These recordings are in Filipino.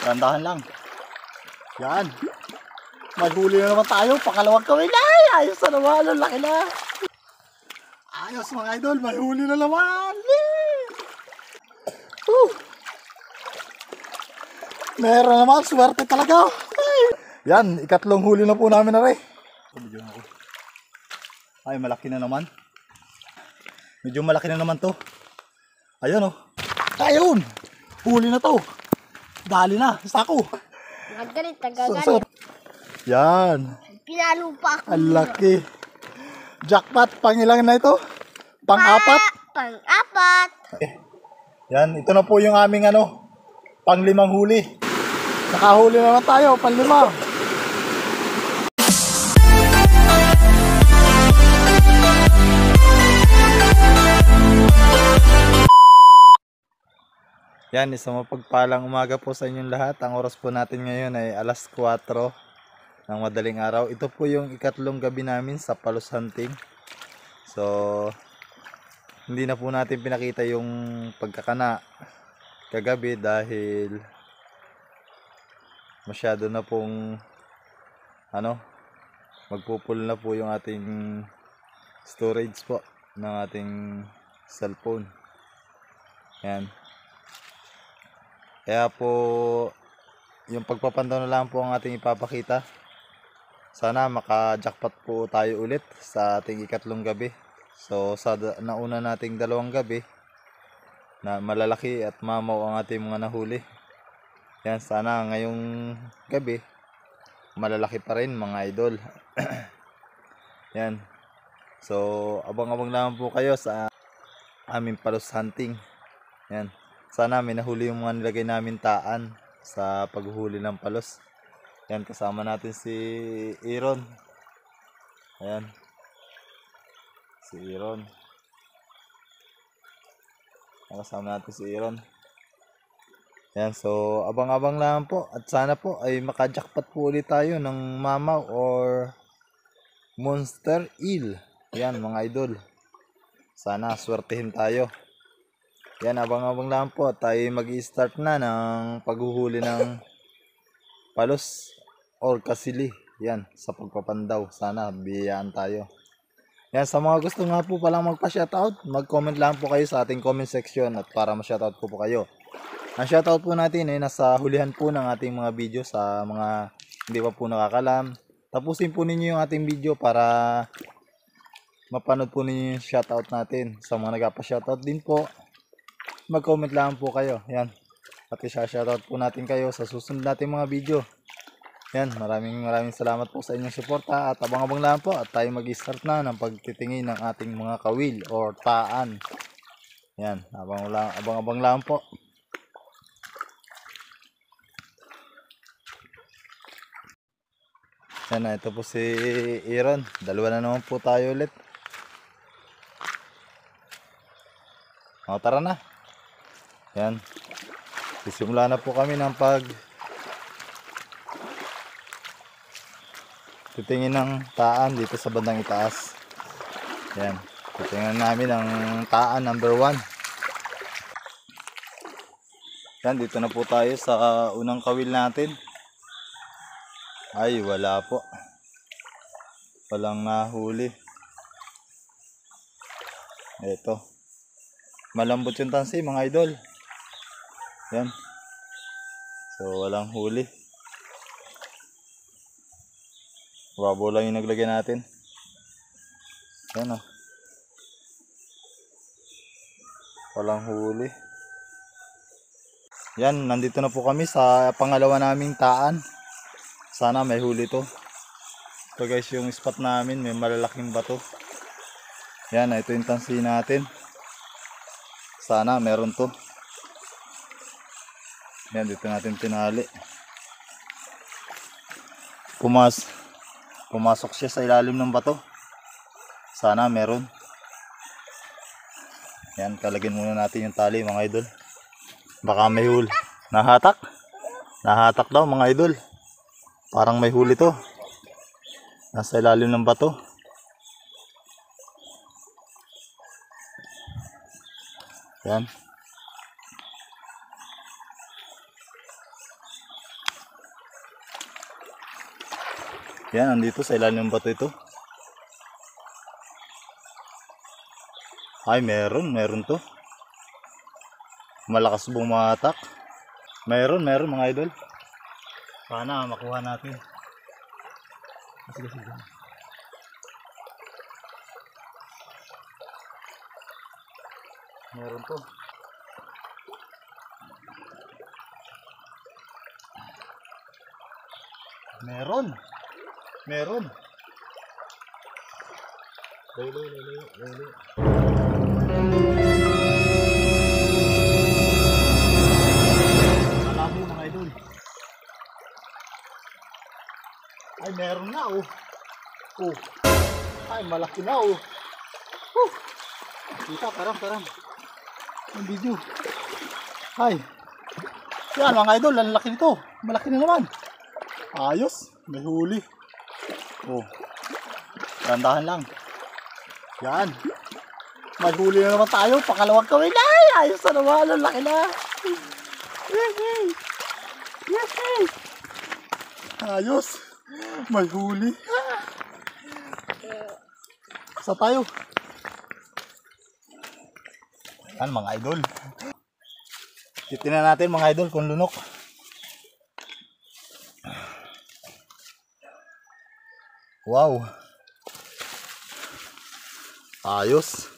Randahan lang. Yan. Maghuli na naman tayo. Pakalawang kawin. Ay, ayos na naman. Ang laki na. Ayos mga idol. May huli na naman. Meron naman. Swerte talaga. Yan. Ikatlong huli na po namin na rin. Ay, malaki na naman. Medyo malaki na naman to. Ayun oh. Ayun. Huli na to. Dali na. Sako. Nagalit, nagagalit. Yan. Pinalo pa ako. Ang laki. Jackpot. Pangilang na ito? Pang-apat? Pang-apat. Yan. Ito na po yung aming pang-limang huli. Nakahuli na naman tayo. Pang-lima. Yan, isang mapagpalang umaga po sa inyong lahat. Ang oras po natin ngayon ay alas 4 ng madaling araw. Ito po yung ikatlong gabi namin sa palos hunting. So, hindi na po natin pinakita yung pagkakana kagabi dahil masyado na pong magpupul na po yung ating storage po ng ating cellphone. Yan. Kaya po, yung pagpapandaw na lang po ang ating ipapakita. Sana maka-jackpot po tayo ulit sa ating ikatlong gabi. So, sa nauna nating dalawang gabi, na malalaki at mamaw ang ating mga nahuli. Yan, sana ngayong gabi, malalaki pa rin mga idol. Yan. So, abang-abang lang po kayo sa aming palos hunting. Yan. Sana may nahuli yung mga nilagay namin taan sa paghuhuli ng palos. Yan, kasama natin si Aaron. Ayan. Si Aaron. Kasama natin si Aaron. Yan, so abang-abang lang po. At sana po ay maka-jackpot po ulit tayo ng mamaw or monster eel. Yan mga idol. Sana swertihin tayo. Yan, abang-abang lang po. Tayo mag-i-start na ng paghuhuli ng palos or kasili. Yan, sa pagpapandaw. Sana biyayaan tayo. Yan, sa mga gusto nga po palang magpa-shoutout, mag-comment lang po kayo sa ating comment section at para ma-shoutout po kayo. Ang shoutout po natin ay nasa hulihan po ng ating mga video sa mga hindi pa po nakakalam. Tapusin po ninyo yung ating video para mapanood po ninyo yung shoutout natin. Sa mga nagpa-shoutout din po, mag-comment lang po kayo. Yan. At i-shoutout po natin kayo sa susunod nating mga video. Yan. Maraming salamat po sa inyong suporta. At abang-abang lang po. At tayo mag-start na ng pagtitingin ng ating mga kawil or taan. Yan. Abang-abang lang po. Yan na. Ito po si Aaron. Dalawa na naman po tayo ulit. O, tara na. Yan. Sisimula na po kami ng titingin ng taan dito sa bandang itaas. Yan. Titingnan namin ang taan number 1. Yan. Dito na po tayo sa unang kawil natin. Ay, wala po. Walang nahuli. Ito. Malambot yung tansi mga idol. Yan. So, walang huli. Babo lang yung naglagay natin. Yan o. Walang huli. Yan, nandito na po kami sa pangalawa naming taan. Sana may huli to. Ito guys yung spot namin. May malalaking bato. Yan, ito yung tansi natin. Sana meron to. Yan, dito natin tinali. Pumasok siya sa ilalim ng bato. Sana meron. Yan, kalagin muna natin yung tali mga idol. Baka may huli. Nahatak. Nahatak daw mga idol. Parang may huli to. Nasa ilalim ng bato. Yan. Yan, andito sa ilalim ng bato ito. Ay, meron to. Malakas bumatak. Meron mga idol. Sana makuha natin. Sige. Meron to. Meron. Lalo. Malabo mga idol. Ay, meron na oh. Ay, malaki na oh. Kita, parang. Ang video. Ay. Yan mga idol, ang laki nito. Malaki na naman. Ayos, may huli. Dahan lang. Yan. May huli na naman tayo. Pakalawang kawin. Ay, ayos na naman. Ang laki na. Yes. Ayos. May huli. Sa tayo. Yan mga idol. Titingnan natin mga idol kung lunok. Wow. Ayos.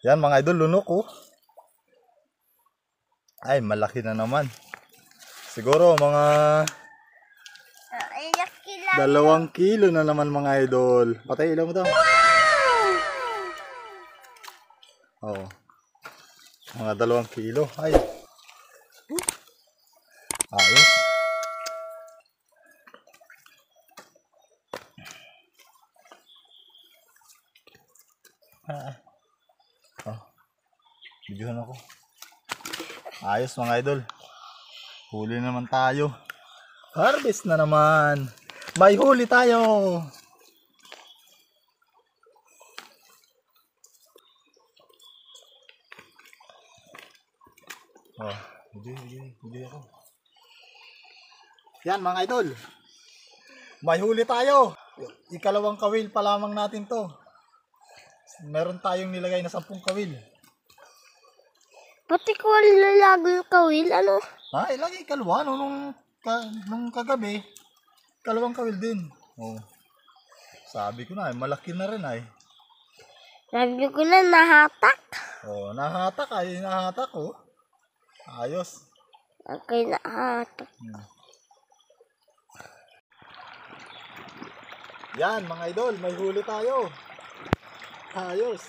Yan mga idol, lunok oh. Ay, malaki na naman. Siguro mga 2 kilo na naman mga idol. Patay ilaw mo daw. Oo. Mga 2 kilo. Ay. Ayos. Videohan ako. Ayos mga idol. Huli naman tayo. Harvest na naman. May huli tayo. Video ako. Yan mga idol. May huli tayo. Ikalawang kawil pa lamang natin to. Meron tayong nilagay na 10 kawil. Pati ko lalagay yung kawil, ano? Ilagay kalwa, no? Nung kagabi, kalawang kawil din. Sabi ko na, malaki na rin ay. Sabi ko na nahatak. Nahatak oh. Ayos. Okay, nahatak. Yan mga idol, may huli tayo. Ayos.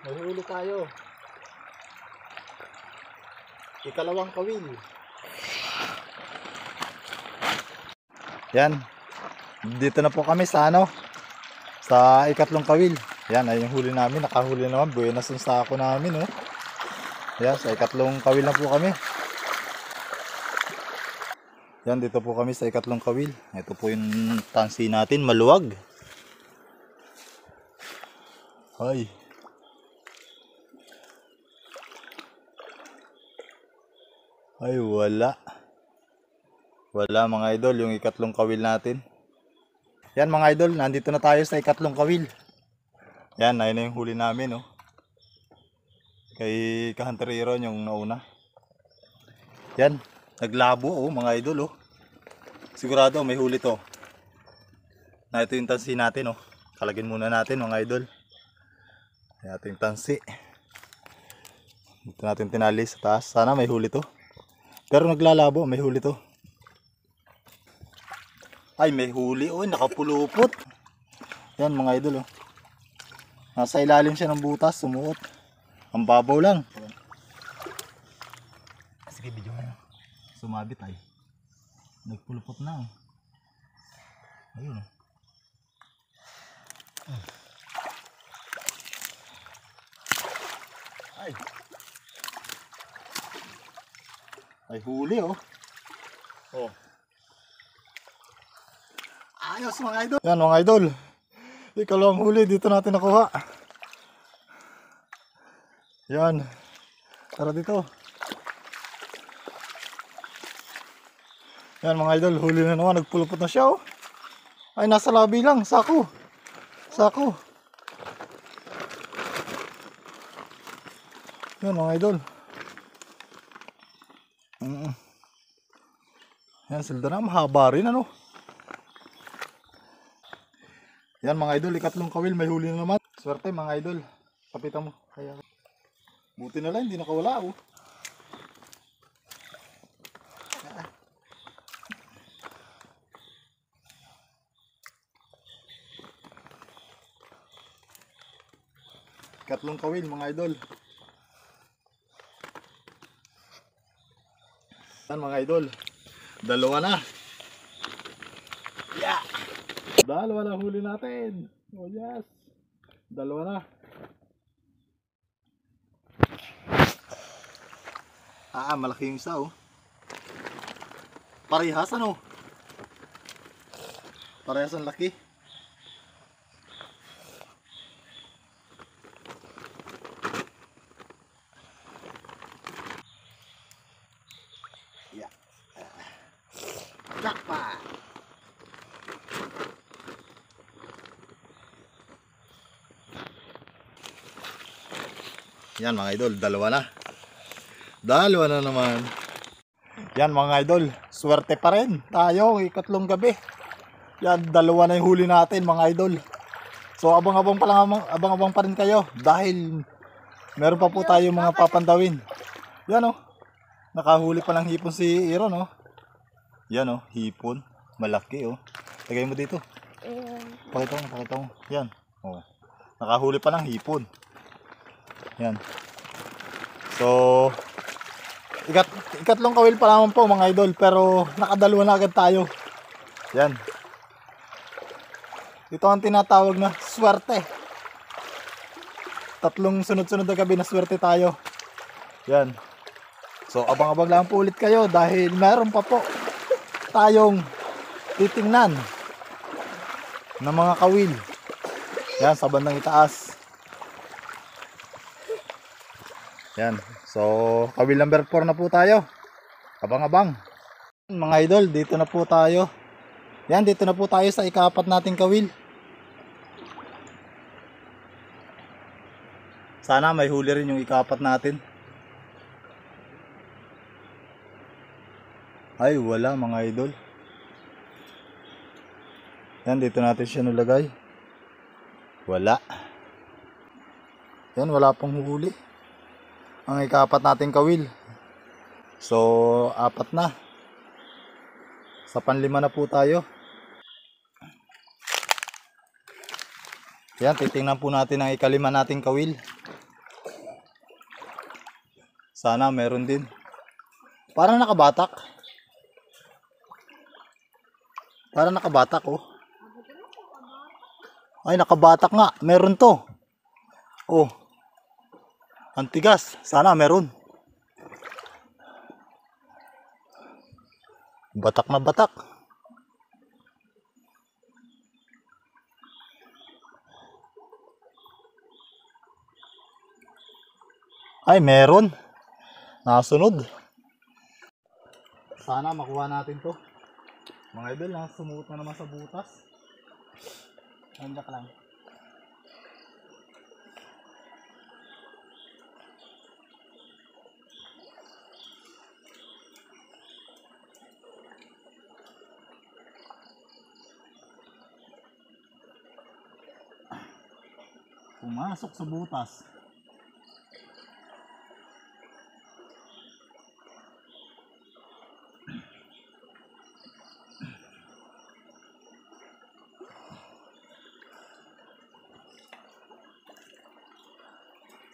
May huli tayo. Ikalawang kawil. Yan. Dito na po kami sa sa ikatlong kawil. Yan ay yung huli namin. Nakahuli naman. Buenas yung sako namin oh. Yan, sa ikatlong kawil na po kami. Yan, dito po kami sa ikatlong kawil. Ito po yung tansi natin, maluwag. Ay. Ay, wala. Wala mga idol, yung ikatlong kawil natin. Yan mga idol, nandito na tayo sa ikatlong kawil. Yan, ayun na yung huli namin oh. Kay Kahunter yung nauna. Yan, naglabo oh mga idol oh. Sigurado may huli to. Na ito yung tansi natin oh. Kalagin muna natin mga idol. Yan ito yung tansi. Dito natin tinali sa taas. Sana may huli to. Pero naglalabo, may huli to. Ay, may huli oh, nakapulupot. Yan mga idol oh. Nasa ilalim siya ng butas, sumuot. Ang babaw lang. Sige, video na. Sumabit ay. Nagpulupot na. Ayun. Ay. Ay, huli oh. Oh. Ayos mga idol. Yan mga idol. Ikalawang huli dito natin nakuha. Yan. Tara dito. Yan mga idol, huli na naman. Nagpulupot na siya oh. Ay, nasa labi lang. Sako. Sako. Yan mga idol. Yan, silda na. Mahaba rin ano. Yan mga idol, ikatlong kawil. May huli na naman. Swerte mga idol. Kapitan mo. Kaya. Buti na lang, hindi nakawala oh. Ikatlong kawil mga idol. Yan mga idol. Dalawa na. Yeah. Dalawa na huli natin. Oh yes. Dalawa na. Malaki yung isa oh. Parehas ano? Parehas ang laki. Yeah. Jackpot. Yan mga idol, dalawa na. Dalawa na naman. Yan mga idol, swerte pa rin tayo ikatlong gabi. Yan, dalawa na yung huli natin mga idol. So abang-abang pa lang, abang-abang pa rin kayo dahil meron pa po tayo mga papandawin. Yan oh. Nakahuli pa ng hipon si Aaron oh. Yan oh, hipon, malaki oh. Tagay mo dito. Pakita mo. Yan. Oh. Nakahuli pa ng hipon. Yan. So ikatlong kawil pa naman po mga idol, pero nakadalawa na agad tayo. Yan. Ito ang tinatawag na swerte. Tatlong sunod-sunod na gabi na swerte tayo. Yan. So abang-abang lang po ulit kayo dahil meron pa po tayong titingnan ng mga kawil. Yan, sa bandang itaas. Yan. So, kawil number 4 na po tayo. Abang-abang. Mga idol, dito na po tayo. Yan, dito na po tayo sa ika-4 nating kawil. Sana may huli rin yung ika-4 natin. Ay, wala mga idol. Yan, dito natin siya nilagay. Wala. Yan, wala pang huli ang ika-4 nating kawil. So 4 na. Sa panlima na po tayo. Yan, titingnan po natin ang ika-5 nating kawil. Sana meron din. Parang nakabatak. Parang nakabatak oh. Ay, nakabatak nga. Meron to. Oh. Ang tigas. Sana meron. Batak na batak. Ay, meron. Nasunod. Sana makuha natin to. Mga idol, sumuot na naman sa butas. Nandiyak lang. Pumasok sa butas.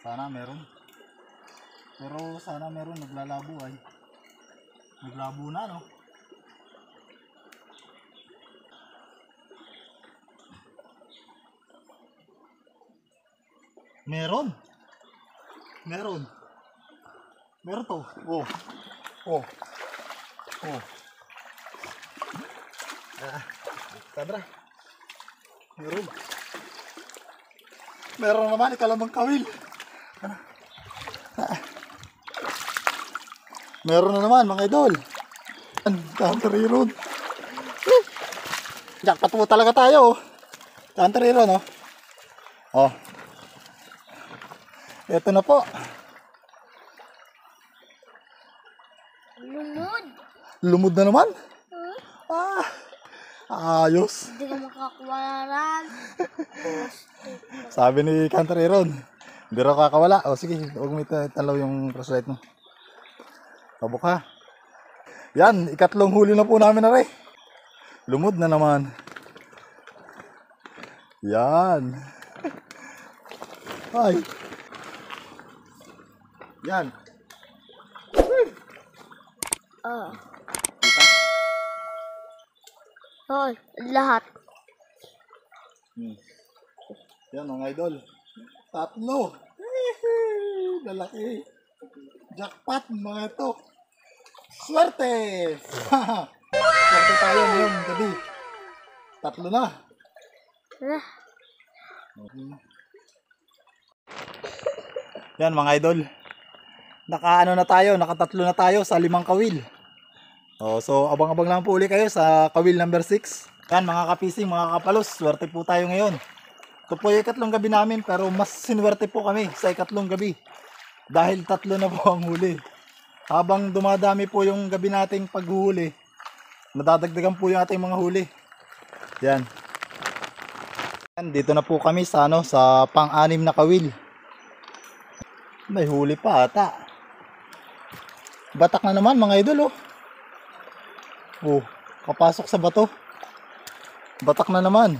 Sana meron. Pero sana meron, naglalabo ay. Naglabo na no. Meron. Meron. Meron to. Oh. Oh. Oh. Kadra. Meron. Meron naman ikalamang kawil. Meron na naman mga idol. Counter Iron. Jackpot po talaga tayo. Counter Iron, oh. Oh. Ito na po. Lumod. Lumod na naman. Ah. Ayos. Hindi ka makakuwaran. Sabi ni Counter Iron, hindi raw kakawala. O sige, huwag mo italaw yung flashlight mo. Tabok ha. Yan, ikatlong huli na po namin na rin. Lumod na naman. Yan. Ay. Yan. Oh. Hoy, lahat. Yan mga idol. Tatlo. Lalaki. Jackpot mga ito. Swerte! Swerte tayo ngayong gabi. Tatlo na. Ah, Yan mga idol. Nakaano na tayo, nakatatlo na tayo sa 5 kawil. So abang-abang lang po uli kayo sa kawil number 6. Yan mga kapising, mga kapalos, swerte po tayo ngayon. Ito po yung ikatlong gabi namin pero mas sinwerte po kami sa ikatlong gabi. Dahil tatlo na po ang huli. Habang dumadami po yung gabi nating paghuhuli, nadadagdagan po yung ating mga huli. Yan. Dito na po kami sa sa pang-anim na kawil. May huli pa ata. Batak na naman mga idol, oh. Oh, kapasok sa bato. Batak na naman.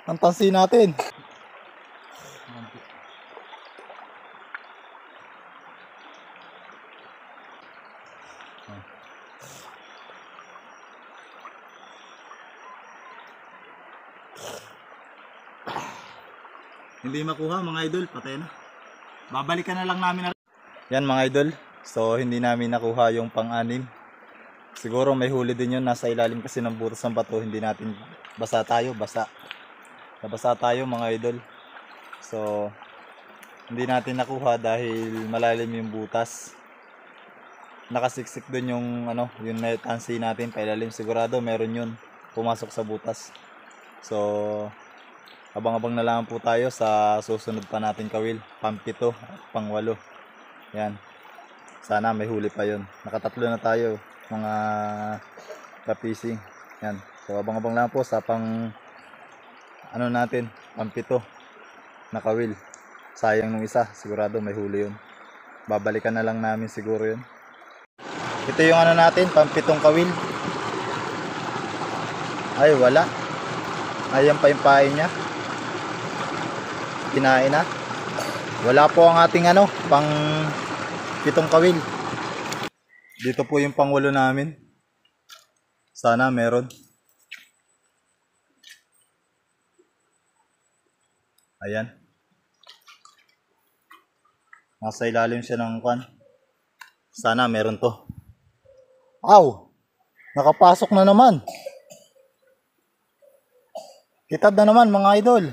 Ang tansi natin. Hindi makuha mga idol, patay na. Babalikan na lang namin. Yan mga idol. So hindi namin nakuha yung pang-anim. Siguro may huli din yun, nasa ilalim kasi ng butas ng bato, hindi natin basa tayo, nabasa tayo mga idol. So hindi natin nakuha dahil malalim yung butas. Nakasiksik dun yung yung tansi natin pailalim, sigurado meron yun pumasok sa butas. So abang-abang na lang po tayo sa susunod pa natin kawil, pang-7 at pang-8. Yan. Sana may huli pa yun. Nakatatlo na tayo mga kapising. Yan. So abang-abang lang po sa natin, pang-7 na kawil. Sayang nung isa, sigurado may huli yun. Babalikan na lang namin siguro yun. Ito yung natin, pang-7 kawil. Ay wala. Ayan pa yung pain niya. Kinain na. Wala po ang ating pang-7 kawil. Dito po yung pang-8 namin. Sana meron. Ayan. Nasa ilalim siya ng kwan. Sana meron to. Aw! Nakapasok na naman. Kitad na naman mga idol.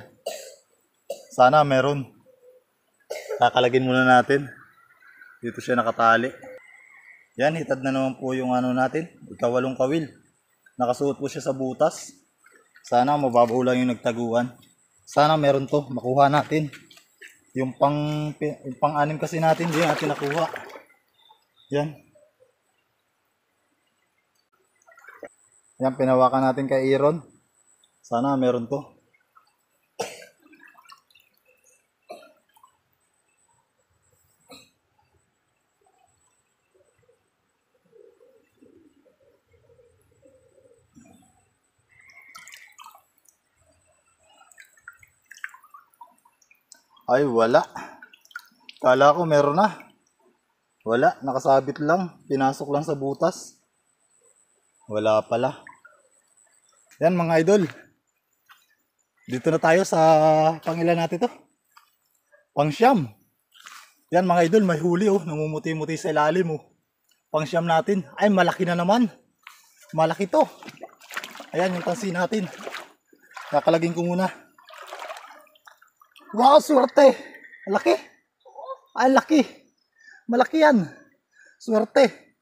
Sana meron. Kakalagin muna natin. Dito siya nakatali. Yan, hitad na naman po yung natin. Ika-8 kawil. Nakasuot po siya sa butas. Sana mababaw lang yung nagtaguan. Sana meron to. Makuha natin. Yung pang-anim kasi natin, hindi natin nakuha. Yan. Yan, pinawakan natin kay Iron. Sana meron to. Ay, wala. Kala ko meron na. Wala, nakasabit lang. Pinasok lang sa butas. Wala pala. Yan mga idol. Dito na tayo sa pangilan natin to. Pang-siyam. Yan mga idol, may huli oh. Namumuti-muti sa ilalim oh. Pang-siyam natin. Ay, malaki na naman. Malaki to. Ayan yung tansi natin. Kakalagin ko muna. Wow, swerte. Laki. Ay, laki. Malaki yan. Swerte.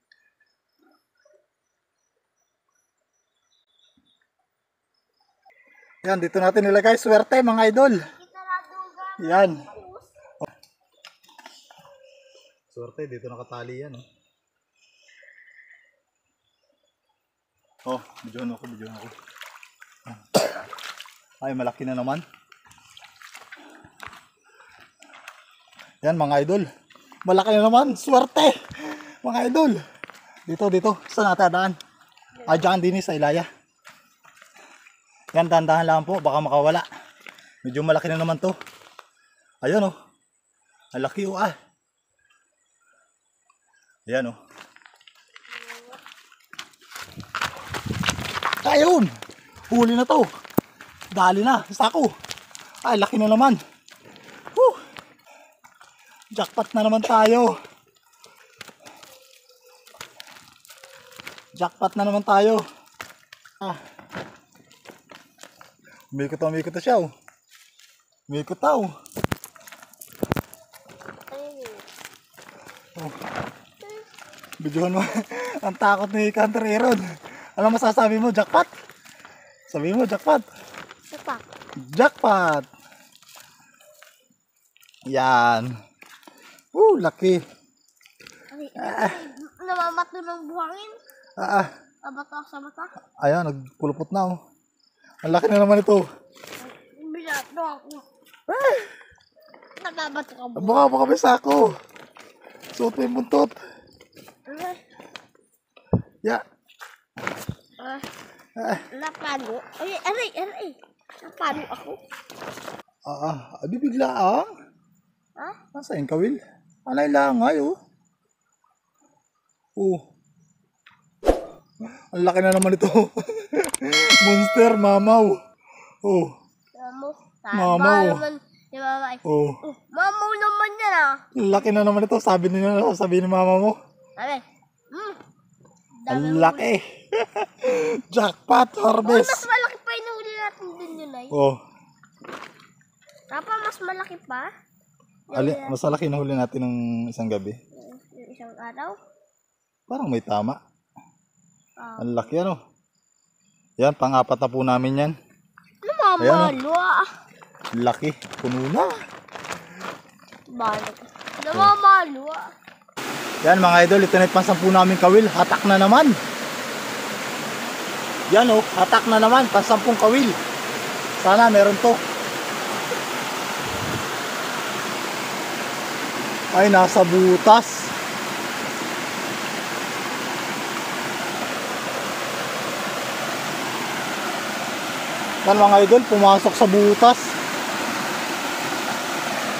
Yan, dito natin nilagay. Swerte mga idol. Yan. Swerte, dito nakatali yan. Oh, bidyohan ako. Ay, malaki na naman. Yan mga idol. Malaki na naman. Swerte. Mga idol. Dito. Saan natin daan? Diyan din sa Ilaya. Yan, dahan-dahan lang po. Baka makawala. Medyo malaki na naman to. Ayan oh. Ang laki oh ah. Ayan oh. Ayun. Huli na to. Dali na. Sako. Ay, laki na naman. Woo. Jackpot na naman tayo. Ah. Umikot na siya oh. Umikot na oh. Oh. Bidyohan mo. Ang takot ni Hunter Aaron. Ano masasabi mo? Jackpot? Sabi mo, jackpot. Jackpot. Yan. Laki. Namamato ng buhangin. Abata sa mata. Ayan, nagpulupot na oh. Ang laki na naman ito. Binato ako. Nagabato ka ba? Baka may sako. Suot mo yung buntot. Ya. Napano. Aray. Napano ako. Bibigla ah. Ha? Nasa yung kawil? Anay lang ay oh. Ang laki na naman ito. Monster mamaw. Mamaw. Mamaw naman yan ah. Ang laki na naman ito. Sabi ni mama mo. Ang laki. Jackpot harvest. Mas malaki pa yung huli natin din yun ay. Papa, mas malaki pa? Mas malaki na huli natin ng isang gabi. Yung isang araw? Parang may tama. Ang laki ano. Yan, pang-apat na po namin yan. Namamalo ah. Laki. Puno na. Namamalo ah. Yan mga idol, ito na pansampu namin kawil. Hatak na naman. Yan oh, hatak na naman. Pansampung kawil. Sana meron to. Ay, nasa butas. Yan mga idol, pumasok sa butas.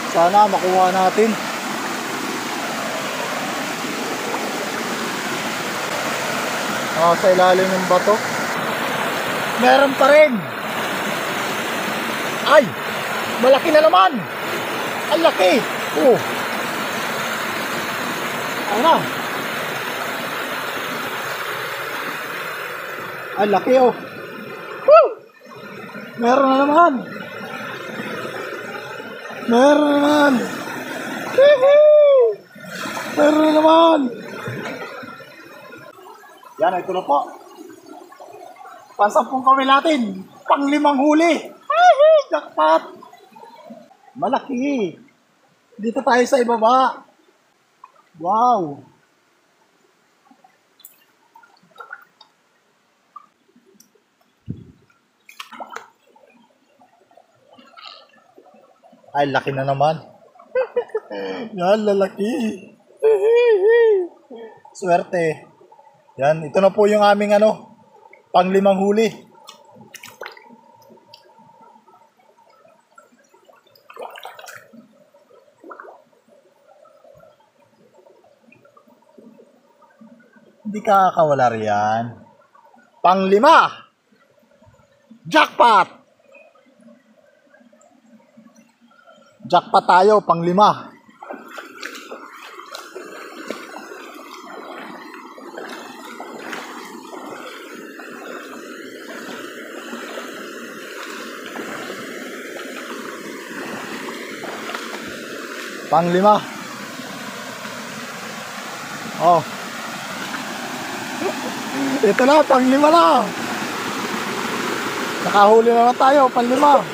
Sana makuha natin. Sa ilalim ng bato. Meron pa rin. Ay! Malaki na naman! Ang laki! Ano? Ang laki oh! Woo! Meron na naman! Meron na naman! Meron na naman! Yan, ito na po. Pansampung kawil natin. Pang-5 huli. Jackpot! Malaki. Dito tayo sa ibaba. Wow! Ay, laki na naman. Yan, lalaki. Swerte. Yan, ito na po yung aming pang-5 huli. Hindi kakawala riyan. Pang-5. Jackpot! Jackpot tayo, pang-5. Pang-5. Oh. Ito na, pang-5 na. Nakahuli naman tayo, panlima.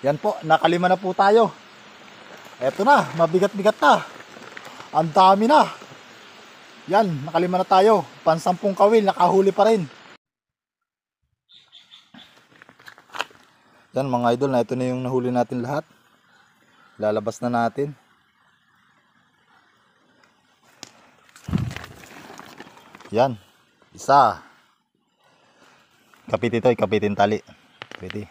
Yan po, nakalima na po tayo. Eto na, mabigat-bigat na. Ang dami na. Yan, nakalima na tayo. Pansampung kawil, nakahuli pa rin. Yan mga idol, na ito na yung nahuli natin lahat. Lalabas na natin. Yan, isa. Kapit ito, kapitin tali. Pwede.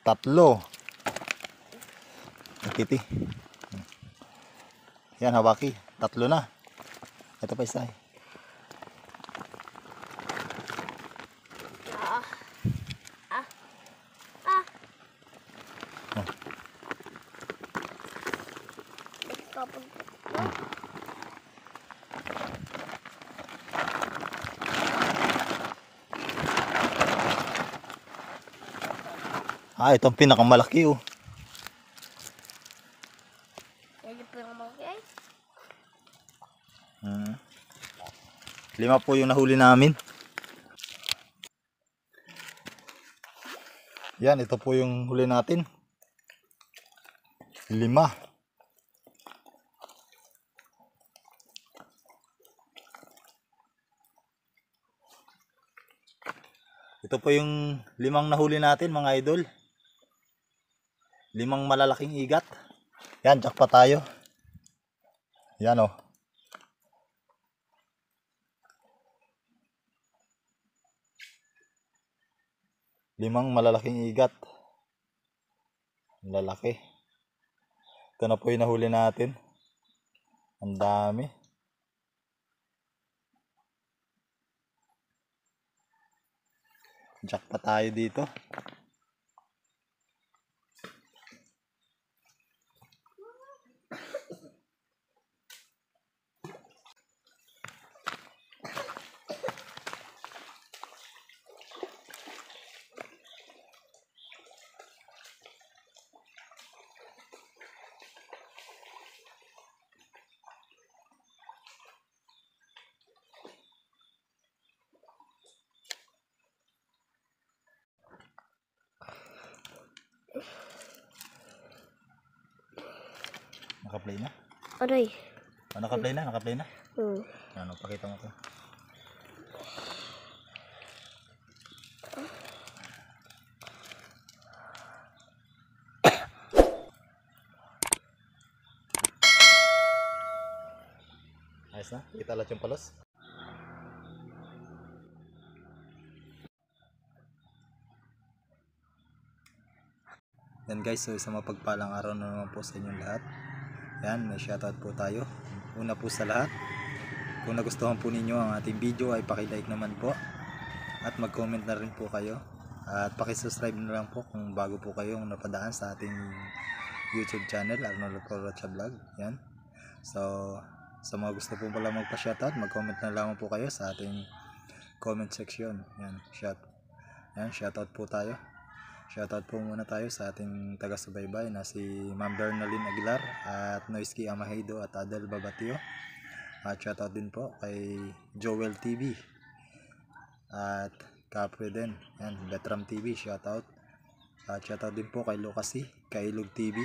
Tatlo. Nakiti. Yan, hawaki. Tatlo na. Ito pa isa. Itong pinakamalaki oh. Medyo pinakamalaki ay. 5 po yung nahuli namin. Yan, ito po yung huli natin. 5. Ito po yung 5 nahuli natin mga idol. 5 malalaking igat. Yan, jackpot tayo. Yan oh. Limang malalaking igat. Lalaki. Ito na po yung nahuli natin. Ang dami. Jackpot tayo dito. Naka-play na? Aray. Naka-play na? Naka-play na? Ano, pakita mo ko. Ayos na? Kita lahat yung palos? Yan guys, so isang mapagpalang araw na naman po sa inyong lahat. Yan, may shoutout po tayo. Una po sa lahat, kung nagustuhan po ninyo ang ating video ay paki-like naman po. At mag-comment na rin po kayo. At paki-subscribe na lang po kung bago po kayong napadaan sa ating YouTube channel, Arnold Corocha Vlog. Yan. So, sa mga gusto po pala magpa-shoutout, mag-comment na lang po kayo sa ating comment section. Yan, shoutout po tayo. Shoutout po muna tayo sa ating taga-subaybay na si Ma'am Bernalyn Aguilar at Noisky Amahido at Adel Babatio. At shoutout din po kay Joel TV at Capre din. Yan, Betram TV, shoutout. At shoutout din po kay Lucasi, kay Ilog TV.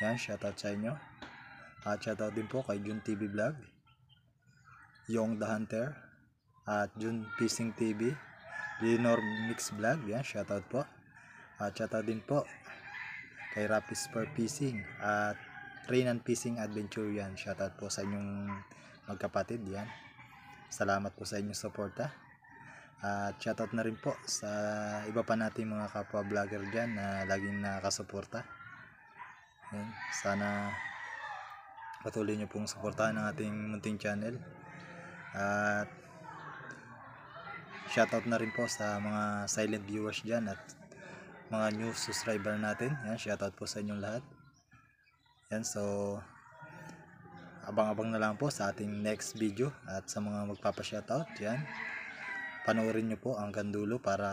Yan, shoutout sa inyo. At shoutout din po kay Jun TV Vlog, Young the Hunter, at Jun Fishing TV, Leonor Mix Vlog. Yan, shoutout po. At shoutout din po kay Rapis for Fishing at Rainan Fishing Adventure. Yan, shoutout po sa inyong magkapatid. Yan, salamat po sa inyong suporta. At shoutout na rin po sa iba pa nating mga kapwa vlogger dyan na laging nakasuporta. Yan, sana patuloy nyo pong suportahan ang ating munting channel. At shoutout na rin po sa mga silent viewers dyan at mga new subscriber natin. Yan, shoutout po sa inyong lahat. Yan, so abang-abang na lang po sa ating next video at sa mga magpapa-shoutout. Yan, panoorin nyo po hanggang dulo para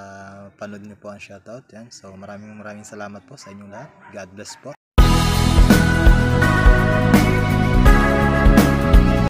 panood nyo po ang shoutout. Yan. So maraming salamat po sa inyong lahat. God bless po.